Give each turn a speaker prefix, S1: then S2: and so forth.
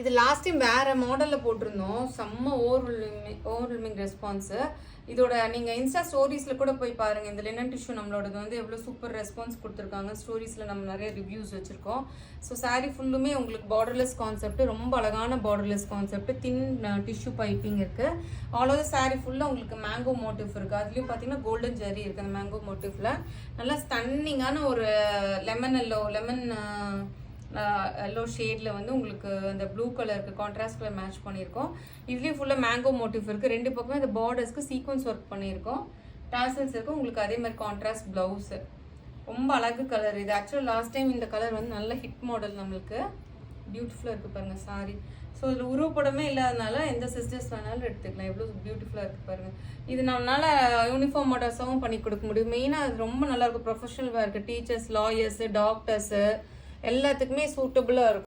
S1: இது last time வேற மாடல்ல போட்டிருந்தோம். செம்ம ஓவர்வெல்மிங் ரெஸ்பான்ஸ். இதோட நீங்க இன்ஸ்டா ஸ்டோரிஸ்ல கூட போய் பாருங்க. இந்த லினன் டிஷ்யூ நம்மளோடது வந்து எவ்வளவு சூப்பர் ரெஸ்பான்ஸ் கொடுத்துருக்காங்க. ஸ்டோரிஸ்ல நம்ம நிறைய ரிவ்யூஸ் வச்சிருக்கோம். ஸோ சாரீ ஃபுல்லுமே உங்களுக்கு பார்டர்லெஸ் கான்செப்ட், ரொம்ப அழகான பார்டர்லெஸ் கான்செப்ட், தின் டிஷ்யூ பைப்பிங் இருக்கு. ஆல் ஓவர் சாரீ ஃபுல்லா உங்களுக்கு மேங்கோ மோட்டிவ் இருக்கு. அதுலயும் பாத்தீங்கன்னா கோல்டன் ஜெரி இருக்கு அந்த மேங்கோ மோட்டிவ்ல. நல்லா ஸ்டன்னிங்கான ஒரு லெமன் எல்லோ ஷேட்ல வந்து உங்களுக்கு அந்த ப்ளூ கலருக்கு கான்ட்ராஸ்ட் கலர் மேட்ச் பண்ணியிருக்கோம். இதுலேயும் ஃபுல்லாக மேங்கோ மோட்டிவ் இருக்குது. ரெண்டு பக்கமே இந்த பார்டர்ஸ்க்கு சீக்வன்ஸ் ஒர்க் பண்ணியிருக்கோம். டாசல்ஸ் இருக்கும் உங்களுக்கு. அதே மாதிரி கான்ட்ராஸ்ட் ப்ளவுஸு. ரொம்ப அழகு கலர் இது. ஆக்சுவலாக லாஸ்ட் டைம் இந்த கலர் வந்து நல்ல ஹிட் மாடல் நம்மளுக்கு. பியூட்டிஃபுல்லாக இருக்குது பாருங்கள் சாரி. ஸோ இதில் உருவப்படமே இல்லாதனால எந்த சிஸ்டர்ஸ் வேணாலும் எடுத்துக்கலாம். எவ்வளோ பியூட்டிஃபுல்லாக இருக்குது பாருங்கள். இது நம்மளால யூனிஃபார்ம் மாடல்ஸாகவும் பண்ணி கொடுக்க முடியும். மெயினாக அது ரொம்ப நல்லாயிருக்கும். ப்ரொஃபஷனல் வேருக்கு டீச்சர்ஸ், லாயர்ஸு, டாக்டர்ஸு எல்லாத்துக்குமே சூட்டபுளாக இருக்கும்.